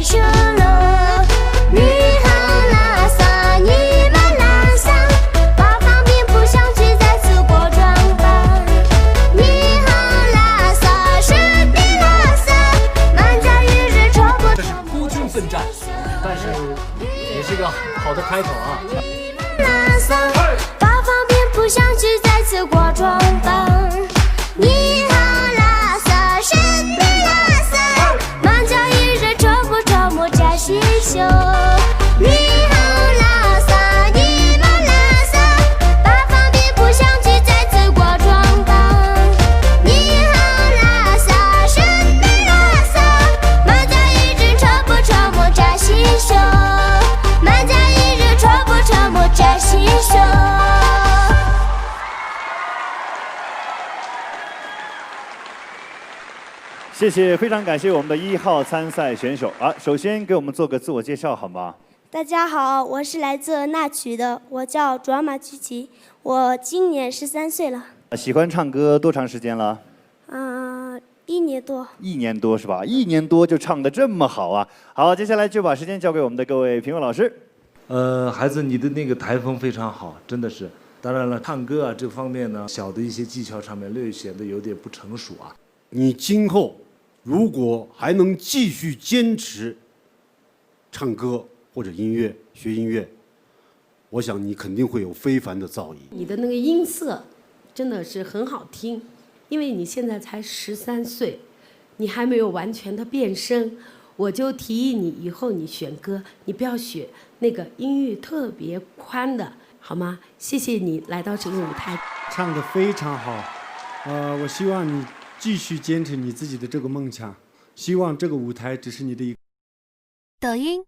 手了，你好拉萨，你们拉萨，八方遍布相聚在此过庄吧。你好拉萨，是比拉萨，满载于日愁不这是孤军奋战，但是也是一个好的开头啊。拉萨，八方遍布相聚在此过庄吧。你好拉萨，是比拉萨，满载于日愁不愁莫摘西袖。你好拉萨，你们拉萨，八方遍布相聚在此过庄吧。你好拉萨，是比拉萨，满载于日愁不愁莫摘西袖，满载于日愁不愁莫摘西袖。谢谢，非常感谢我们的1号参赛选手啊！首先给我们做个自我介绍好吗？大家好，我是来自那曲的，我叫卓玛曲奇，我今年13岁了。喜欢唱歌多长时间了1年多。1年多是吧？1年多就唱得这么好啊！好，接下来就把时间交给我们的各位评委老师。孩子，你的那个台风非常好，真的是。当然了，唱歌啊这方面呢，小的一些技巧上面略显得有点不成熟啊。你今后如果还能继续坚持唱歌或者音乐学音乐，我想你肯定会有非凡的造诣。你的那个音色真的是很好听，因为你现在才13岁，你还没有完全的变声。我就提议你以后你选歌，你不要选那个音域特别宽的，好吗？谢谢你来到这个舞台，唱得非常好。我希望你继续坚持你自己的这个梦想，希望这个舞台只是你的一个。抖音、